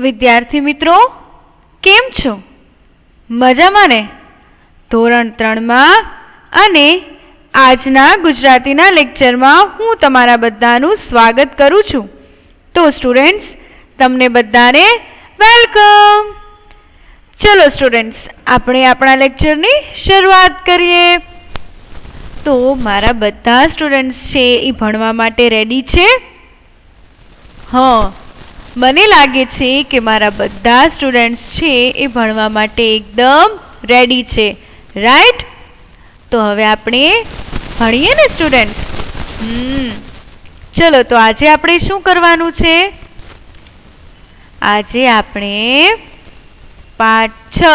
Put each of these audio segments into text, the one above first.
વિદ્યાર્થી મિત્રો કેમ છો? મજામાં ને? ધોરણ 3 માં અને આજના ગુજરાતીના લેક્ચરમાં હું તમારા બધાનું સ્વાગત કરું છું. તો સ્ટુડન્ટ્સ, તમને બધાને વેલકમ. ચલો સ્ટુડન્ટ્સ, આપણે આપણા લેક્ચરની શરૂઆત કરીએ. તો મારા બધા સ્ટુડન્ટ્સ છે એ ભણવા માટે રેડી છે? હા, મને લાગે છે કે મારા બધા સ્ટુડન્ટ્સ છે એ ભણવા માટે એકદમ રેડી છે, રાઈટ? તો હવે આપણે ભણીએ ને સ્ટુડન્ટ્સ? ચલો, તો આજે આપણે શું કરવાનું છે? આજે આપણે પાઠ 6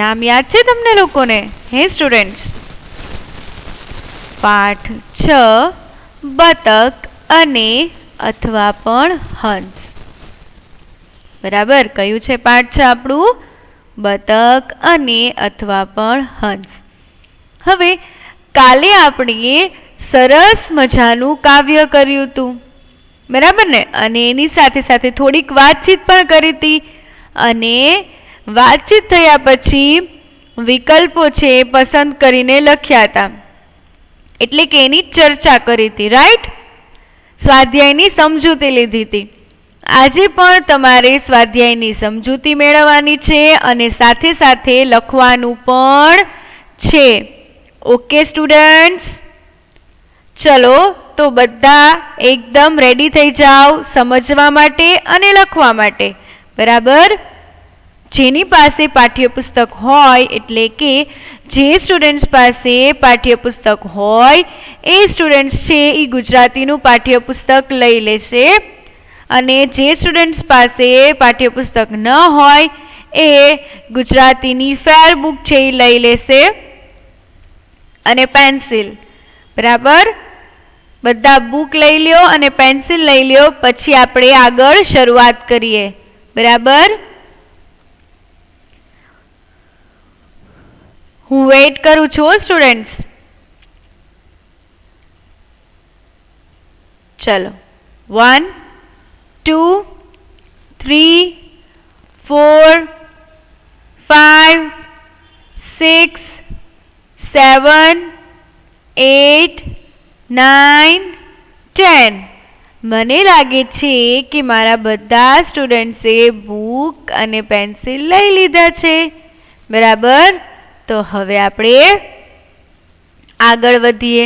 નામ યાદ છે તમને લોકોને? હે સ્ટુડન્ટ્સ? પાઠ 6 બતક અને અથવા પણ હંસ. બરાબર, કયું છે પાઠ 6 આપણું? બતક અને અથવા પણ હંસ. હવે કાલે આપણે સરસ મજાનું કાવ્ય કર્યું હતું, બરાબર ને? અને એની સાથે સાથે થોડીક વાતચીત પણ કરી હતી. અને વાતચીત થયા પછી વિકલ્પો છે પસંદ કરીને લખ્યા હતા, એટલે કે એની ચર્ચા કરી હતી, રાઈટ? સ્વાધ્યાયની સમજૂતી લીધી હતી. આજે પણ તમારે સ્વાધ્યાયની સમજૂતી મેળવવાની છે અને સાથે સાથે લખવાનું પણ છે. Okay students? ચલો, તો બધા એકદમ રેડી થઈ જાઓ સમજવા માટે અને લખવા માટે, બરાબર? જેની પાસે પાઠ્યપુસ્તક હોય, એટલે કે જે સ્ટુડન્ટ્સ પાસે પાઠ્યપુસ્તક હોય એ સ્ટુડન્ટ્સ છે એ ગુજરાતીનું પાઠ્યપુસ્તક લઈ લેશે. અને જે સ્ટુડન્ટ્સ પાસે પાઠ્યપુસ્તક ન હોય એ ગુજરાતીની ફેર બુક છે એ લઈ લેશે અને પેન્સિલ, બરાબર? બધા બુક લઈ લ્યો અને પેન્સિલ લઈ લ્યો, પછી આપણે આગળ શરૂઆત કરીએ, બરાબર? હું વેઇટ કરું છું સ્ટુડન્ટ્સ. ચલો, 1 2 3 4 5 6 7 8 9 10. મને લાગે છે કે મારા બધા સ્ટુડન્ટ્સે બુક અને પેન્સિલ લઈ લીધા છે, બરાબર? તો હવે આપણે આગળ વધીએ.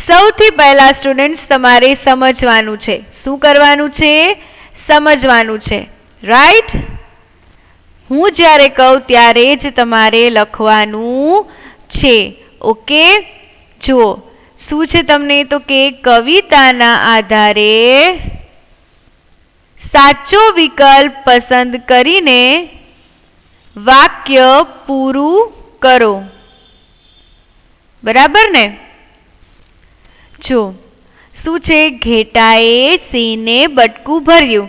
સૌથી પહેલા સ્ટુડન્ટ્સ તમારે સમજવાનું છે. શું કરવાનું છે? સમજવાનું છે, રાઈટ? હું જ્યારે કહું ત્યારે જ તમારે લખવાનું છે. ઓકે, જુઓ શું છે તમને? તો કે કવિતાના આધારે સાચો વિકલ્પ પસંદ કરીને વાક્ય પૂરું કરો, બરાબર ને? જો શું છે? ઘેટાએ સિંહને બટકું ભર્યું.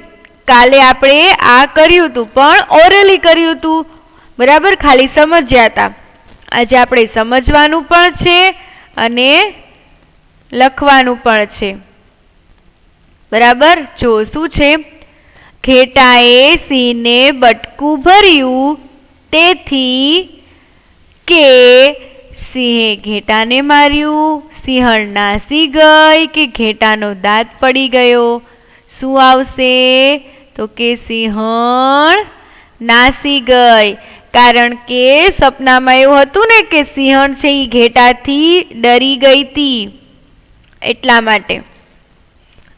કાલે આપણે આ કર્યું હતું, પણ ઓરલી કર્યું હતું, બરાબર? ખાલી સમજ્યા હતા. આજે આપણે સમજવાનું પણ છે અને લખવાનું પણ છે, બરાબર? જો શું છે? ઘેટાએ સિંહને બટકું ભર્યું તેથી કે સિંહે ઘેટાને માર્યું, સિંહણ નાસી ગઈ કે ઘેટાનો દાંત પડી ગયો. શું આવશે? તો કે સિંહણ નાસી ગઈ, કારણ કે સપનામાં એવું હતું ને કે સિંહણ છે એ ઘેટાથી ડરી ગઈ હતી, એટલા માટે.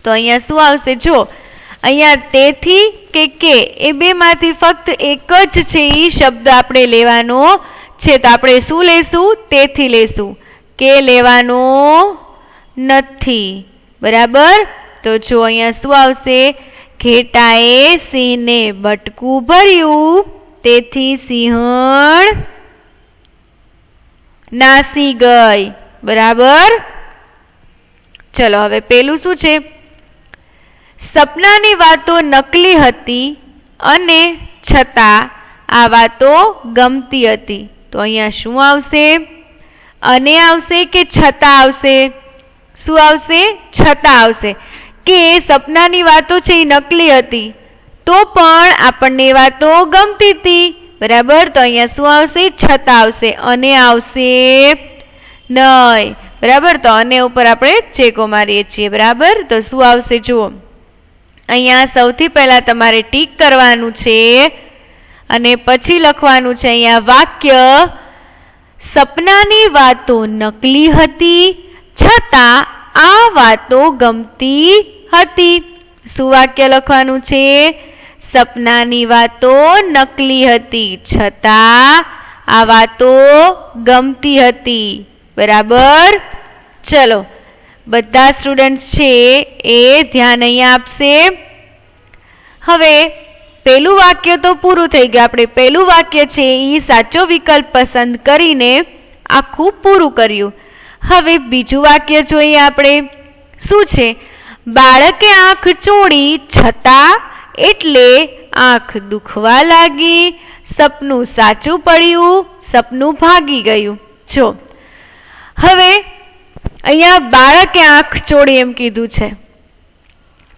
તો અહીંયા શું આવશે? જો અહીંયા તેથી કે એ બેમાંથી ફક્ત એક જ છે એ શબ્દ આપણે લેવાનો છે. તો આપણે શું લેશું? તેથી લેશું, કે લેવાનો નથી, બરાબર? તો જો અહીંયા શું આવશે? ઘેટાએ સિંહને બટકું ભર્યું તેથી સિંહણ નાસી ગઈ, બરાબર? ચલો, હવે પેલું શું છે? સપનાની વાતો નકલી હતી અને છતાં આ વાતો ગમતી હતી. તો અહીંયા શું આવશે? અને આવશે કે છતાં આવશે? શું આવશે? છતાં આવશે. કે સપનાની વાતો છે એ નકલી હતી, तो पण आपणने ए वातो गमती हती, बराबर। तो अहींया शुं आवशे? छतां आवशे, अने आवशे नहीं, बराबर। तो अने उपर आपणे चेको मारीए छीए, बराबर। तो शुं आवशे जुओ, अहींया सौथी पहेला तमारे टीक करवानुं छे अने पछी लखवानुं छे अहींया वाक्य सपनानी वातो नकली हती छतां आ वातो गमती हती। शुं वाक्य लखवानुं छे? सपनानी वातो नकली हती छतां आ वातो गमती हती, बराबर। चलो बधा स्टुडंट्स छे ए ध्यान अहींया आपशे। हवे पहेलुं वाक्य तो पूरुं थई गयुं। आपणे पहेलुं वाक्य छे ई साचो विकल्प पसंद करीने आखुं पूरुं कर्युं। हवे बीजुं वाक्य जोईए आपणे। शुं छे? बाळके आंख चोળી छतां एटले आंख दुखवा लागी, सपनुं साचुं पड्युं, सपनुं भागी गयुं। जो हवे अहींया बाळके आंख चोળી एम कीधुं छे,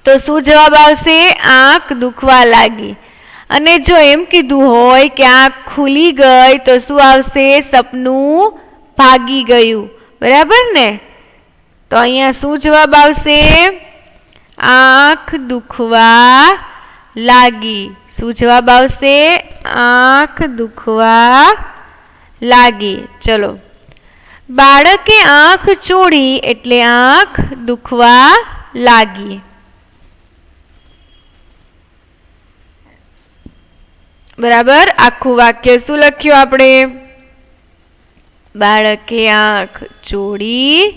तो शुं जवाब आवशे? आंख दुखवा लागी। अने जो एम कीधुं होय के आंख खुली गई तो शुं आवशे? सपनुं भागी गयुं, बराबर ने। तो अहींया शुं जवाब आवशे? आंख दुखवा लागी। शुं जवाब आवशे? आंख दुखवा लागी। चलो बाळके आंख चोળી एटले आंख दुखवा लागी, बराबर। आखुं वाक्य शुं लख्युं आपणे? बाळके आंख चोળી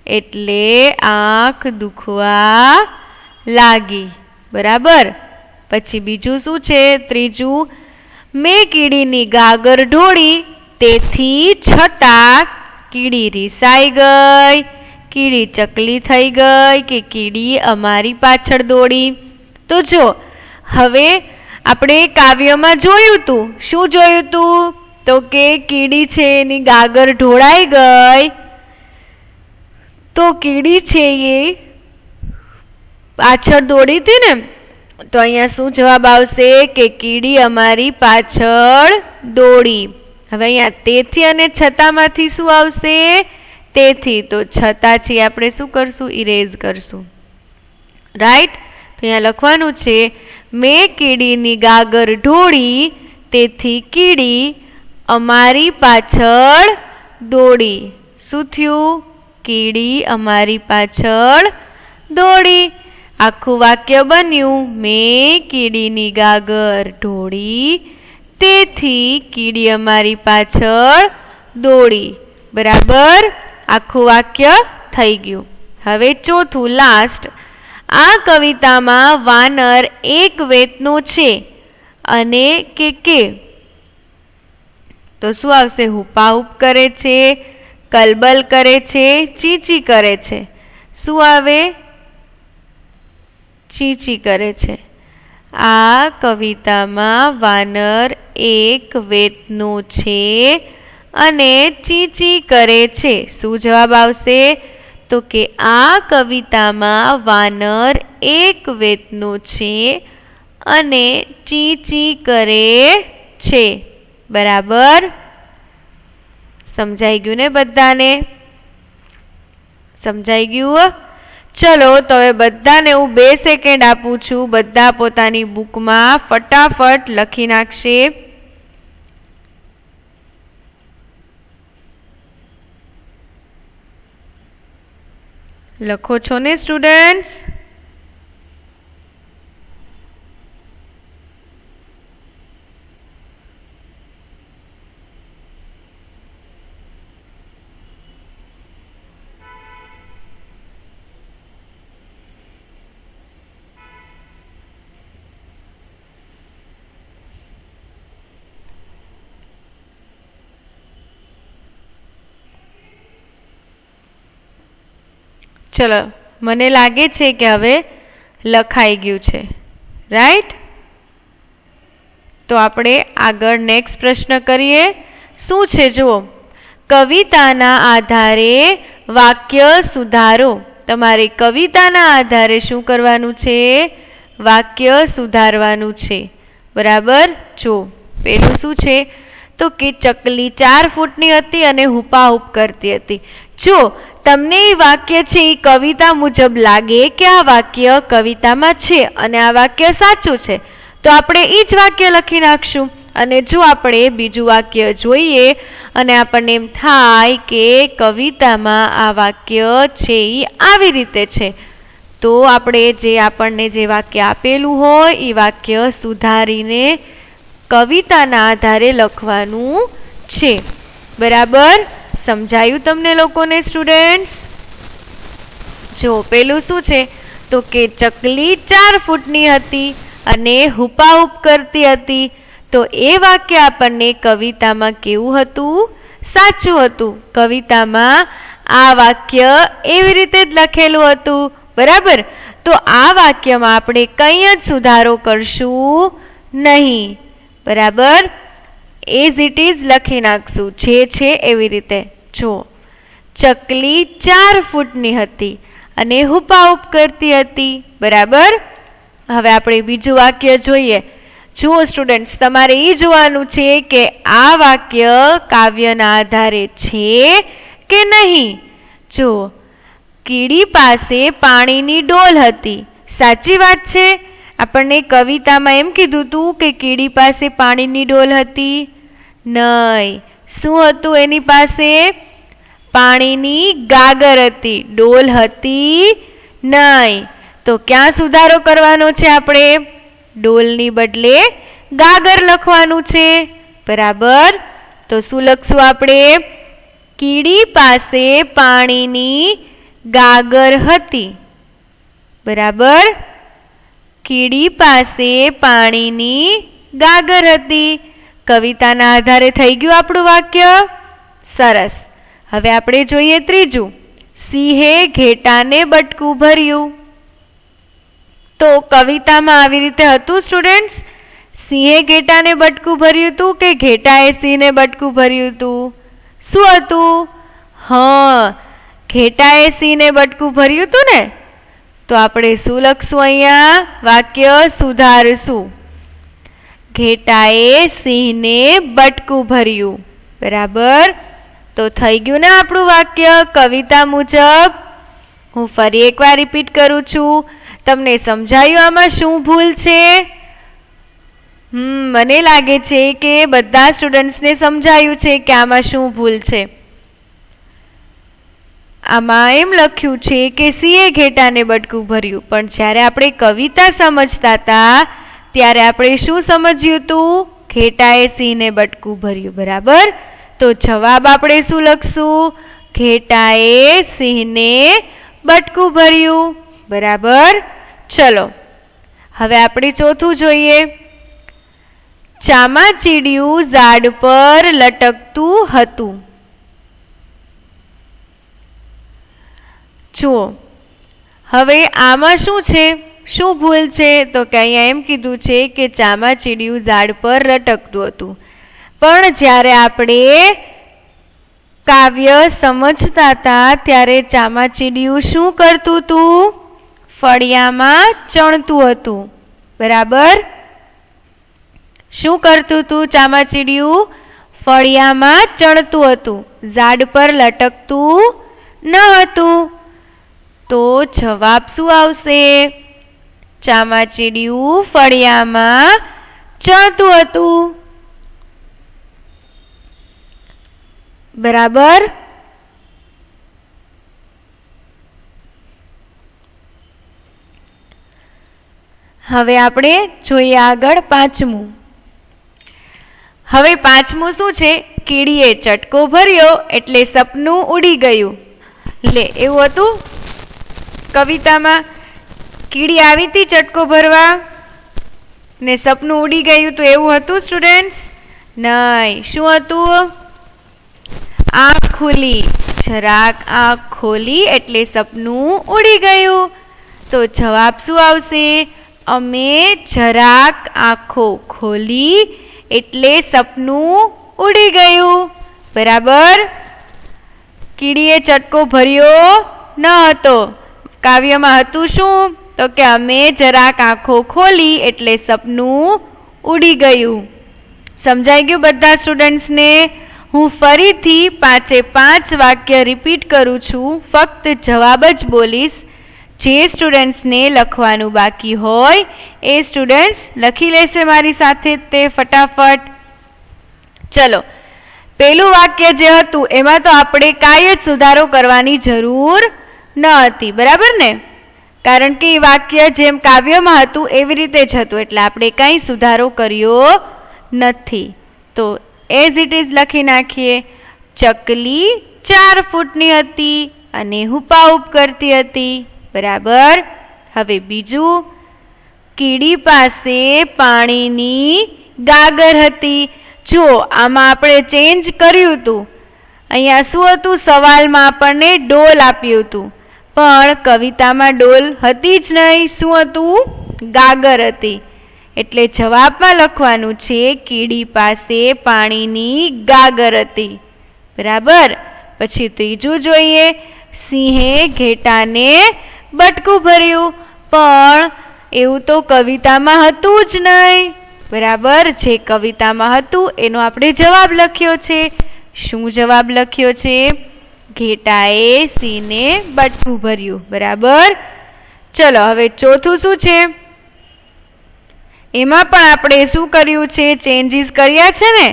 एटले आंख दुखवा लागी, बराबर। पछी बीजुं शुं छे? त्रीजुं, मैं कीડીની ગાગર ઢોળી तेथी छतां कीડી રીસાઈ गई, कीड़ी चकली थई गई के कीड़ी अमारी पाछळ दौड़ी। तो जो हवे આપણે કાવ્યમાં જોયું હતું, શું જોયું હતું? તો કે કીડી છે એની ગાગર ઢોળાઈ ગઈ, તો કીડી છે એ પાછળ દોડી હતી ને, તો અહીંયા શું જવાબ આવશે? કે કીડી અમારી પાછળ દોડી। હવે અહીંયા તેથી અને છતાંમાંથી શું આવશે? તેથી। તો છતાં છે આપણે શું કરશું? ઇરેઝ કરશું, રાઈટ। તો અહીંયા લખવાનું છે मैं कीડીની ગાગર ઢોળી તેથી કીડી અમારી પાછળ દોડી। શું થયું? કીડી અમારી પાછળ દોડી। આખું વાક્ય બન્યું मैं कीડીની ગાગર ઢોળી તેથી કીડી અમારી પાછળ દોડી, બરાબર। આખું વાક્ય થઈ ગયું। હવે ચોથું લાસ્ટ, आ कवितामां वानर एक वेतनो छे अने के तो शुं आवशे? हुपाहुप करे छे, कलबल करे छे, चीची करे छे। शुं आवे? चीची करे छे। आ कवितामां वानर एक वेतनो छे अने चीची करे छे। शुं जवाब आवशे? तो के आ कवितामां वानर एक वेतनो छे अने चीची करे छे, बराबर। समझाई गयुं ने बधाने? समझाई गयुं? चलो तो हवे बधाने हूँ 2 सेकेंड आपું છું। बधा पोतानी बुकमां फटाफट लखी नाखशे। लखो छो ने स्टूडेंट्स? चलो मने लागे छे के हवे लखाई गयुं छे, राइट। तो आपणे आगळ नेक्स्ट प्रश्न करीए। शुं छे जुओ, कविताना आधारे वाक्य सुधारो। तमारे कविताना आधारे शुं करवानुं छे? વાક્ય સુધારવાનું છે. બરાબર. જો પેલું શું છે તો કે ચકલી 4 ફૂટની હતી અને હુપાહુપ કરતી હતી. જો તમને એ વાક્ય છે એ કવિતા મુજબ લાગે કે આ વાક્ય કવિતામાં છે અને આ વાક્ય સાચું છે તો આપણે એ જ વાક્ય લખી નાખશું. અને જો આપણે બીજું વાક્ય જોઈએ અને આપણને એમ થાય કે કવિતામાં આ વાક્ય છે એ આવી રીતે છે તો આપણે આપણને જે વાક્ય આપેલું હોય એ વાક્ય સુધારીને કવિતાના આધારે લખવાનું છે. બરાબર. સમજાયું તમને લોકોને સ્ટુડન્ટ્સ? જો પેલું શું છે તો કે ચકલી 4 ફૂટની હતી અને હુપાહુપ કરતી હતી. તો એ વાક્ય આપણને કવિતામાં કેવું હતું? સાચું હતું. કવિતામાં આ વાક્ય એવી રીતે જ લખેલું હતું. બરાબર. તો આ વાક્યમાં આપણે કંઈ જ સુધારો કરશું નહીં. બરાબર. એઝ ઇટ ઇઝ લખી નાખશું જે છે એવી રીતે. જો ચકલી 4 ફૂટની હતી અને હુપાહુપ કરતી હતી. બરાબર. હવે આપણે બીજું વાક્ય જોઈએ. જુઓ સ્ટુડન્ટ્સ, તમારે એ જોવાનું છે કે આ વાક્ય કાવ્યના આધારે છે કે નહીં. જો કીડી પાસે પાણીની ડોલ હતી. સાચી વાત છે. આપણને કવિતામાં એમ કીધું હતું કે કીડી પાસે પાણીની ડોલ હતી? નહીં. શું હતું એની પાસે? પાણીની ગાગર હતી. ડોલ હતી નહીં. તો ક્યાં સુધારો કરવાનો છે આપણે? ડોલની બદલે ગાગર લખવાનું છે. બરાબર. તો શું લખશું આપણે? કીડી પાસે પાણીની ગાગર હતી. બરાબર. કીડી પાસે પાણીની ગાગર હતી. કવિતાના આધારે થઈ ગયું આપણું વાક્ય. સરસ. હવે આપણે જોઈએ ત્રીજું. સિંહે ઘેટાને બટકું ભર્યું. તો કવિતામાં આવી રીતે હતું સ્ટુડન્ટ્સ? સિંહે ઘેટાને બટકું ભર્યું હતું કે ઘેટાએ સિંહને બટકું ભર્યું હતું? શું હતું? હા, ઘેટાએ સિંહને બટકું ભર્યું હતું ને. તો આપણે શું લખશું? અહીંયા વાક્ય સુધારશું. ઘેટાએ સિંહને બટકું ભર્યું. બરાબર. તો થઈ ગયું ને આપણું વાક્ય કવિતા મુજબ. હું ફરી એકવાર રિપીટ કરું છું. તમને સમજાયું આમાં શું ભૂલ છે? મને લાગે છે કે બધા સ્ટુડન્ટ્સને સમજાયું છે કે આમાં શું ભૂલ છે. આમાં એમ લખ્યું છે કે સિંહે ઘેટાને બટકું ભર્યું, પણ જ્યારે આપણે કવિતા સમજતા હતા ત્યારે આપણે શું સમજ્યું હતું? ઘેટાએ સિંહને બટકું ભર્યું. બરાબર. તો જવાબ આપણે શું લખશું? ઘેટાએ સિંહને બટકું ભર્યું. બરાબર. ચલો હવે આપણે ચોથું જોઈએ. ચામાચીડિયું ઝાડ પર લટકતું હતું. જુઓ હવે આમાં શું છે? શું ભૂલ છે? તો કે અહીંયા એમ કીધું છે કે ચામાચીડિયું ઝાડ પર લટકતું હતું. પણ જ્યારે આપણે કાવ્ય સમજતા હતા ત્યારે ચામાચીડિયું શું કરતું હતું? ફળિયામાં ચણતું હતું. બરાબર. શું કરતું હતું ચામાચીડિયું? ફળિયામાં ચણતું હતું. ઝાડ પર લટકતું ન હતું. તો જવાબ શું આવશે? ચામાચીડિયું ફળિયામાં ચણતું હતું. બરાબર. હવે આપણે જોઈએ આગળ પાંચમું. હવે પાંચમું શું છે? કીડીએ ચટકો ભર્યો એટલે સપનું ઉડી ગયું. લે, એવું હતું કવિતામાં? કીડી આવી હતી ચટકો ભરવા ને સપનું ઉડી ગયું તો એવું હતું સ્ટુડન્ટ્સ? નહીં. શું હતું? આંખ ખુલી, જરાક આંખ ખોલી એટલે સપનું ઉડી ગયું. તો જવાબ શું આવશે? અમે જરાક આંખો ખોલી એટલે સપનું ઉડી ગયું. બરાબર. કીડીએ ચટકો ભર્યો ન હતો. કાવ્યમાં હતું શું? તો કે અમે જરાક આંખો ખોલી એટલે સપનું ઉડી ગયું. સમજાઈ ગયું બધા સ્ટુડન્ટ્સને? હું ફરીથી 5 વાક્ય રિપીટ કરું છું, ફક્ત જવાબ જ બોલીશ. જે સ્ટુડન્ટ્સને લખવાનું બાકી હોય એ સ્ટુડન્ટ્સ લખી લેશે મારી સાથે તે ફટાફટ. ચલો, પેલું વાક્ય જે હતું એમાં તો આપણે કાંઈ જ સુધારો કરવાની જરૂર ન હતી, બરાબર ને? કારણ કે એ વાક્ય જેમ કાવ્યમાં હતું એવી રીતે જ હતું, એટલે આપણે કાંઈ સુધારો કર્યો નથી. તો એઝ ઇટ ઇઝ લખી નાખીએ. ચકલી 4 ફૂટની હતી અને હુપાહુપ કરતી હતી, બરાબર. હવે બીજું, કીડી પાસે પાણીની ગાગર હતી. જો આમાં આપણે ચેન્જ કર્યું હતું. અહીંયા શું હતું? સવાલમાં આપણને ડોલ આપ્યું હતું, પણ કવિતામાં ડોલ હતી જ નહીં. શું હતું? ગાગર હતી. એટલે જવાબમાં લખવાનું છે કીડી પાસે પાણીની ગાગર હતી, બરાબર. પછી ત્રીજું જોઈએ, સિંહે ઘેટાને બટકું ભર્યું, પણ એવું તો કવિતામાં હતું જ નહીં, બરાબર. જે કવિતામાં હતું એનો આપણે જવાબ લખ્યો છે. શું જવાબ લખ્યો છે? ઘેટાએ સિંહને બટકું ભર્યું, બરાબર. ચલો, હવે ચોથું શું છે? એમાં પણ આપણે શું કર્યું છે? ચેન્જીસ કર્યા છે ને.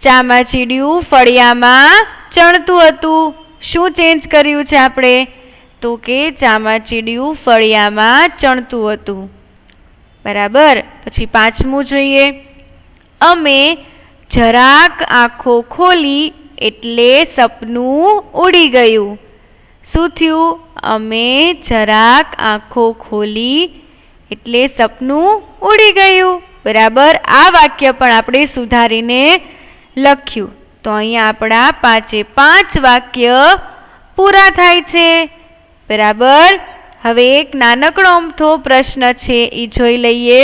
ચામાચીડિયું ફળિયામાં ચણતું હતું. શું ચેન્જ કર્યું છે આપણે? તો કે ચામાચીડિયું ફળિયામાં ચણતું હતું, બરાબર. પછી 5મું જોઈએ, અમે જરાક આંખો ખોલી એટલે સપનું ઉડી ગયું. શું થયું? અમે જરાક આંખો ખોલી એટલે સપનું ઉડી ગયું, બરાબર. આ વાક્ય પણ આપણે સુધારીને લખ્યું. તો અહીંયા આપણા 5 વાક્ય પૂરા થાય છે, બરાબર. હવે એક નાનકડો અમથો પ્રશ્ન છે એ જોઈ લઈએ.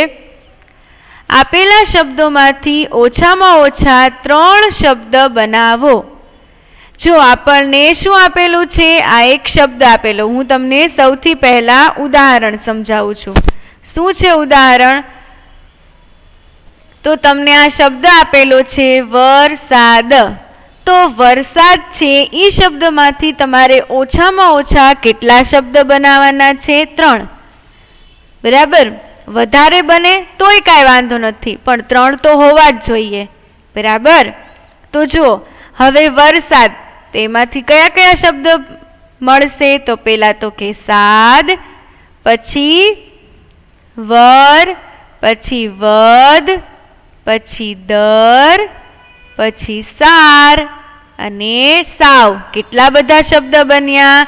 આપેલા શબ્દોમાંથી ઓછામાં ઓછા 3 શબ્દ બનાવો. જો આપણને શું આપેલું છે? આ એક શબ્દ આપેલો. હું તમને સૌથી પહેલા ઉદાહરણ સમજાવું છું. શું છે ઉદાહરણ? તો તમને આ શબ્દ આપેલો છે વરસાદ. તો વરસાદ છે એ શબ્દમાંથી તમારે ઓછામાં ઓછા કેટલા શબ્દ બનાવવાના છે? 3, બરાબર. વધારે બને તોય કાંઈ વાંધો નથી, પણ 3 તો હોવા જ જોઈએ, બરાબર. તો જુઓ, હવે વરસાદ, તેમાંથી કયા કયા શબ્દ મળશે? તો પેલા તો કે સાદ, પછી વર, પછી વદ, પછી દર, પછી સાર અને સાવ. કેટલા બધા શબ્દ બન્યા?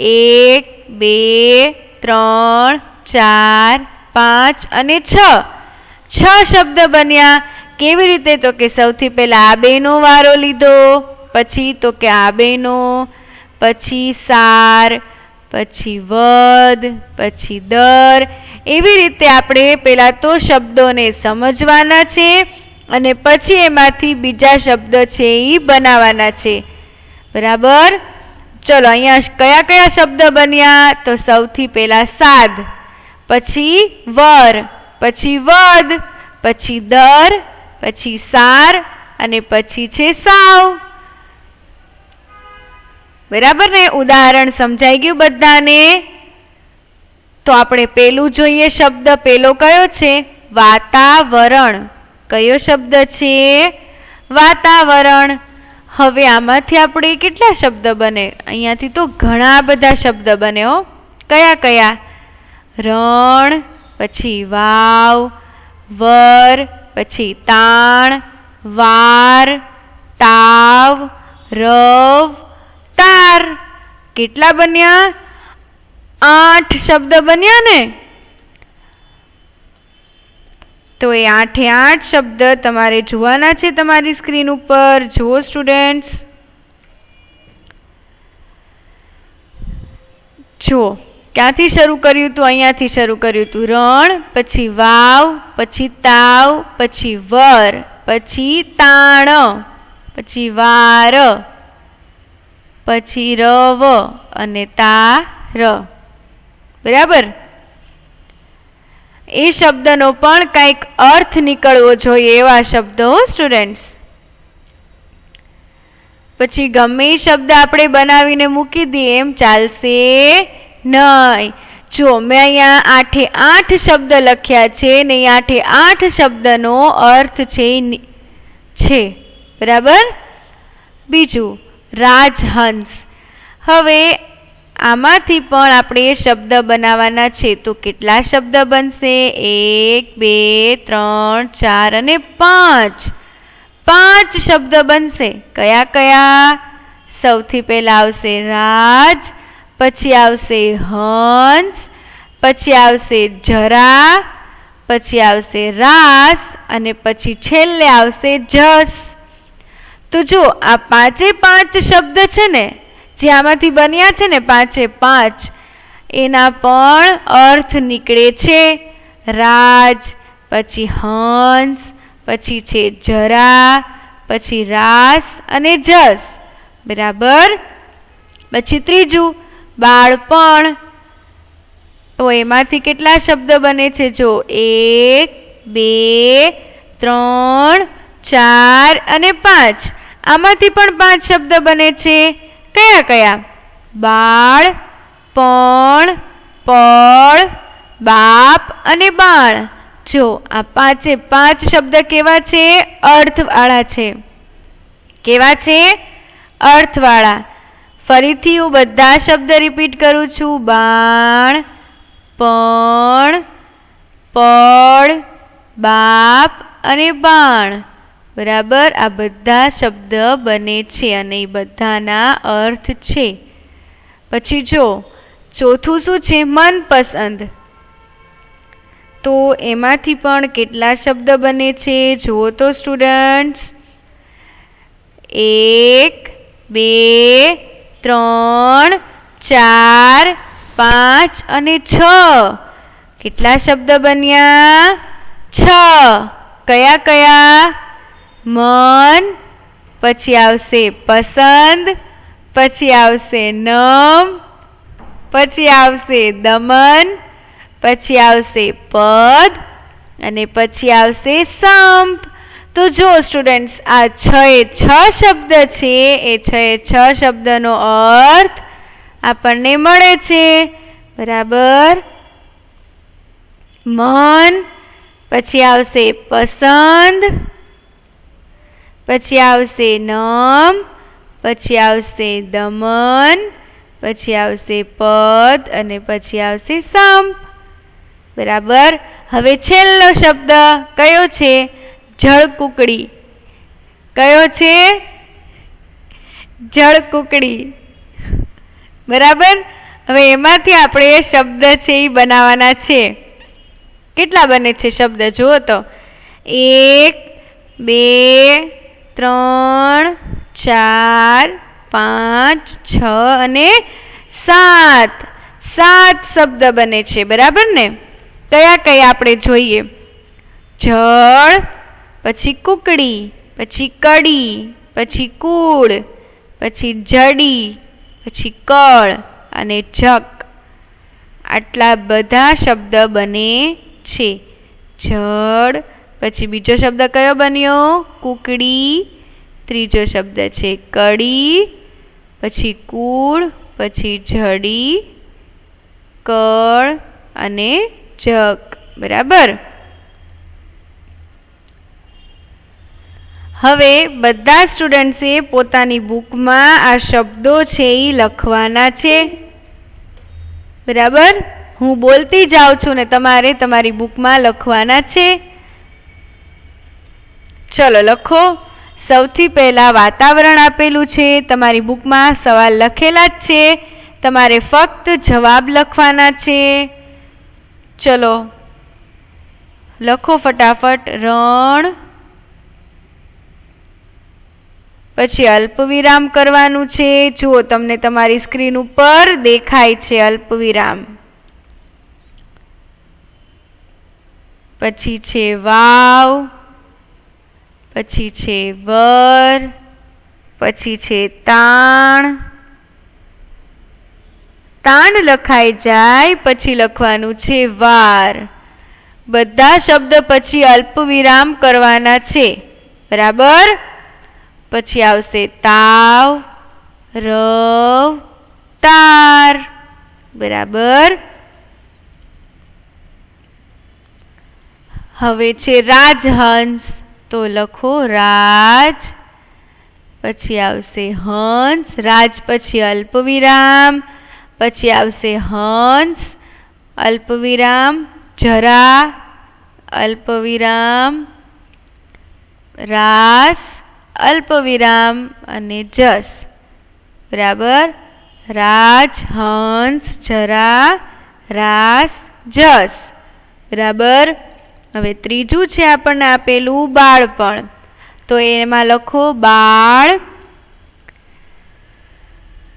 1, 2, 3, 4, 5 અને 6. 6 શબ્દ બન્યા. કેવી રીતે? તો કે સૌથી પહેલા આ બેનો વારો લીધો, પછી તો કે આ બેનો, પછી સાર, પછી વદ, પછી દર. એવી રીતે આપણે પહેલા તો શબ્દોને સમજવાના છે અને પછી એમાંથી બીજા શબ્દ છે એ બનાવવાના છે, બરાબર. ચલો, અહીંયા કયા કયા શબ્દ બન્યા? તો સૌથી પહેલા સાદ, પછી વર, પછી વદ, પછી દર, પછી સાર અને પછી છે સાવ, બરાબર ને? ઉદાહરણ સમજાઈ ગયું બધાને? તો આપણે પેલું જોઈએ શબ્દ. પેલો કયો છે? વાતાવરણ. કયો શબ્દ છે? વાતાવરણ. હવે આમાંથી આપણે કેટલા શબ્દ બને? અહીંયાથી તો ઘણા બધા શબ્દ બને હો. કયા કયા? રણ, પછી વાવ, વર, પછી તાણ, વાર, તાવ, રવ, તાર. કેટલા બન્યા? 8 શબ્દ બન્યા ને? તો એ 8 શબ્દ તમારે જોવાના છે તમારી સ્ક્રીન ઉપર. જુઓ સ્ટુડન્ટ્સ, જુઓ ક્યાંથી શરૂ કર્યું હતું? અહીંયાથી શરૂ કર્યું હતું. રણ, પછી વાવ, પછી તાવ, પછી વર, પછી તાણ, પછી વાર, પછી રવ અને તાર, બરાબર. એ શબ્દનો પણ કંઈક અર્થ નીકળવો જોઈએ એવા શબ્દો સ્ટુડન્ટ્સ. પછી ગમે એ શબ્દ આપણે બનાવીને મૂકી દઈએ એમ ચાલશે નહીં. જો મેં અહીંયા 8 એ 8 શબ્દ લખ્યા છે ને એ 8 એ 8 શબ્દનો અર્થ છે બરાબર. બીજું રાજહંસ. હવે આમાંથી પણ આપણે શબ્દ બનાવવાના છે તો કેટલા શબ્દ બનશે? 1 2 3 4 અને 5. 5 શબ્દ બનશે. કયા કયા? સૌથી પહેલા આવશે રાજ, પછી આવશે હંસ, પછી આવશે જરા, પછી આવશે રાસ અને પછી છેલ્લે આવશે જસ. તો જો આ 5 એ 5 શબ્દ છે ને જે આમાંથી બન્યા છે ને 5 એ 5 એના પણ અર્થ નીકળે છે. રાજ, પછી હંસ, પછી છે જરા, પછી રાસ અને જસ બરાબર. પછી ત્રીજું બાળપણ. તો એમાંથી કેટલા શબ્દ બને છે? જો 1 2 3 4 અને 5. આમાંથી પણ 5 શબ્દ બને છે. કયા કયા? બાળ, પણ, પળ, બાપ અને બાળ. જો આ 5 એ 5 શબ્દ કેવા છે? અર્થવાળા છે. કેવા છે? અર્થવાળા. ફરીથી હું બધા શબ્દ રિપીટ કરું છું. બાણ, પણ, પળ, બાપ અને બાણ બરાબર. આ બધા શબ્દ બને છે અને એ બધાના અર્થ છે. પછી જો ચોથું શું છે? મનપસંદ. તો એમાંથી પણ કેટલા શબ્દ બને છે જુઓ તો સ્ટુડન્ટ્સ. 1 2 3 4 5 અને 6. કેટલા શબ્દ બન્યા? 6. કયા કયા? મન, પછી આવશે પસંદ, પછી આવશે નમ, પછી આવશે દમન, પછી આવશે પદ અને પછી આવશે સંપ. તો જો સ્ટુડન્ટ્સ આ 6 એ 6 શબ્દ છે એ 6 એ 6 શબ્દનો અર્થ આપણને મળે છે બરાબર. મન, પછી આવશે પસંદ, પછી આવશે નમ, પછી આવશે દમન, પછી આવશે પદ અને પછી આવશે સંપ બરાબર. હવે છેલ્લો શબ્દ કયો છે? જળકુકડી. કયો છે? જળકુકડી બરાબર. હવે એમાંથી આપણે શબ્દ છે એ બનાવવાના છે. કેટલા બને છે શબ્દ જુઓ તો. 1 2 3 4 5 6 અને 7. 7 શબ્દ બને છે બરાબર ને. કયા કયા આપણે જોઈએ? જળ, પછી કુકડી, પછી કડી, પછી કૂળ, પછી જડી, પછી કળ અને જક. આટલા બધા શબ્દ બને છે. જળ, પછી બીજો શબ્દ કયો બન્યો? કુકડી. ત્રીજો શબ્દ છે કડી, પછી કૂળ, પછી જડી, કળ અને જક બરાબર. હવે બધા સ્ટુડન્ટ્સે પોતાની બુકમાં આ શબ્દો છે એ લખવાના છે બરાબર. હું બોલતી જાઉં છું ને તમારે તમારી બુકમાં લખવાના છે. ચલો લખો. સૌથી પહેલા વાતાવરણ આપેલું છે. તમારી બુકમાં સવાલ લખેલા જ છે. તમારે ફક્ત જવાબ લખવાના છે. ચલો લખો ફટાફટ. રણ, પછી અલ્પવિરામ કરવાનું છે. જુઓ તમને તમારી સ્ક્રીન ઉપર દેખાય છે અલ્પવિરામ. પછી છે વાવ, પછી છે વર, પછી છે તાણ. તાણ લખાઈ જાય પછી લખવાનું છે વાર. બધા શબ્દ પછી અલ્પવિરામ કરવાના છે, બરાબર. પછી આવશે તાવ, રવ, તાર, બરાબર. હવે છે રાજહંસ, તો લખો રાજ, પછી આવશે હંસ, રાજ પછી અલ્પવિરામ, પછી આવશે હંસ, અલ્પવિરામ, જરા, અલ્પવિરામ, રાસ, અલ્પવિરામ અને જસ, બરાબર. રાજ, હંસ, જરા, રાસ, જસ, બરાબર. હવે ત્રીજું છે આપણને આપેલું બાળપણ, તો એમાં લખો બાળ,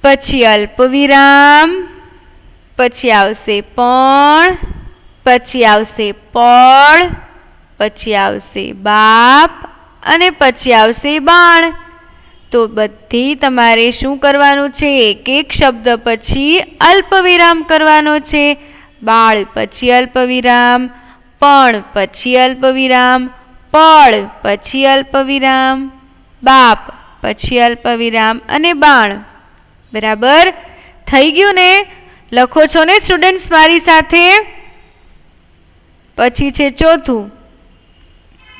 પછી અલ્પવિરામ, પછી આવશે પણ, પછી આવશે પળ, પછી આવશે બાપ અને પછી આવશે બાણ. તો બધી તમારે શું કરવાનું છે? એક એક શબ્દ પછી અલ્પવિરામ કરવાનો છે. બાળ પછી અલ્પવિરામ, પણ પછી અલ્પવિરામ, પળ પછી અલ્પવિરામ, બાપ પછી અલ્પવિરામ અને બાણ, બરાબર. થઈ ગયું ને? લખો છો ને સ્ટુડન્ટ્સ મારી સાથે? પછી છે ચોથું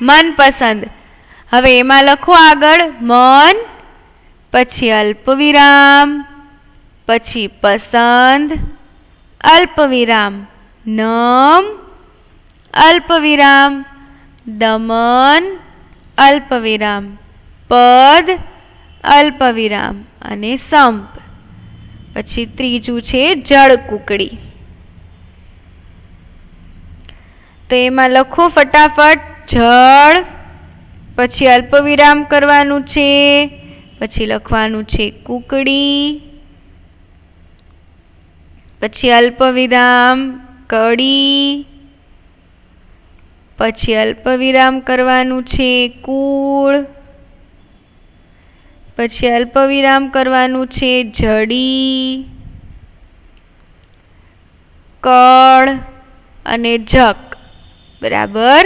મનપસંદ. હવે એમાં લખો આગળ મન, પછી અલ્પવિરામ, પછી પસંદ, અલ્પવિરામ, નમ, અલ્પવિરામ, દમન, અલ્પવિરામ, પદ, અલ્પવિરામ અને સંપ. પછી ત્રીજું છે જળકુકડી. તો એમાં લખો ફટાફટ જળ, પછી અલ્પવિરામ કરવાનું છે, પછી લખવાનું છે કુકડી, પછી અલ્પવિરામ કડી, પછી અલ્પવિરામ કરવાનું છે કુળ, પછી અલ્પવિરામ કરવાનું છે જડી, કળ અને જક, બરાબર.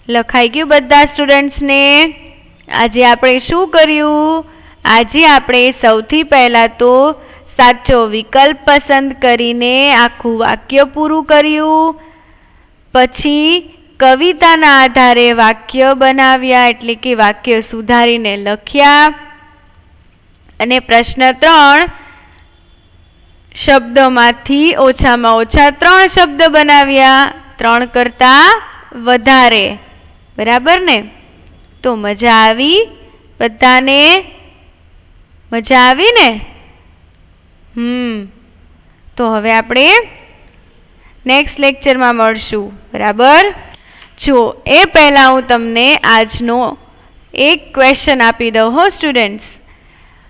લખાઈ ગયું બધા સ્ટુડન્ટ્સને? આજે આપણે શું કર્યું? આજે આપણે સૌથી પહેલા તો સાચો વિકલ્પ પસંદ કરીને આખું વાક્ય પૂરું કર્યું. પછી કવિતાના આધારે વાક્ય બનાવ્યા, એટલે કે વાક્ય સુધારીને લખ્યા. અને પ્રશ્ન 3 શબ્દોમાંથી ઓછામાં ઓછા 3 શબ્દ બનાવ્યા, 3 કરતા વધારે, બરાબર ને? તો મજા આવી બધાને? મજા આવી ને? તો હવે આપણે નેક્સ્ટ લેક્ચરમાં મળશું, બરાબર. જો એ પહેલા હું તમને આજનો એક ક્વેશ્ચન આપી દઉં હો સ્ટુડન્ટ્સ.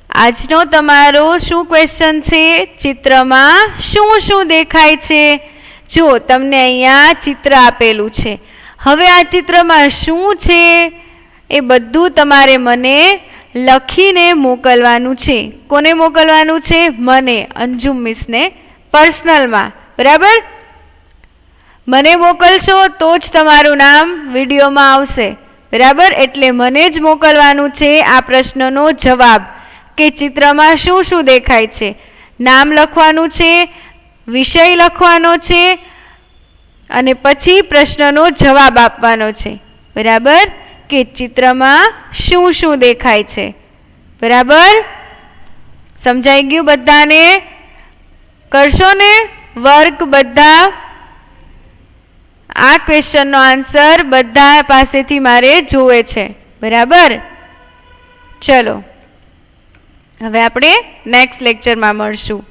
આજનો તમારો શું ક્વેશ્ચન છે? ચિત્રમાં શું શું દેખાય છે? જો તમને અહીંયા ચિત્ર આપેલું છે. હવે આ ચિત્રમાં શું છે એ બધું તમારે મને લખીને મોકલવાનું છે. કોને મોકલવાનું છે? મને, અંજુમ મિસને પર્સનલમાં, બરાબર. મને મોકલશો તો જ તમારું નામ વિડીયોમાં આવશે, બરાબર. એટલે મને જ મોકલવાનું છે આ પ્રશ્નનો જવાબ, કે ચિત્રમાં શું શું દેખાય છે. નામ લખવાનું છે, વિષય લખવાનો છે અને પછી પ્રશ્નનો જવાબ આપવાનો છે, બરાબર. કે ચિત્રમાં શું શું દેખાય છે, બરાબર. સમજાઈ ગયું બધાને? કરશો ને વર્ક બધા? આ ક્વેશ્ચનનો આન્સર બધા પાસેથી મારે જોવે છે, બરાબર. ચલો હવે આપણે નેક્સ્ટ લેક્ચરમાં મળશું.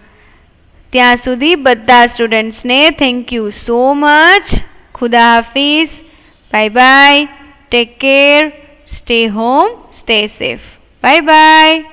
ત્યાં સુધી બધા સ્ટુડન્ટ્સને થેન્ક યુ સો મચ. ખુદા Hafiz. Bye bye. Take care. Stay home. Stay safe. Bye bye.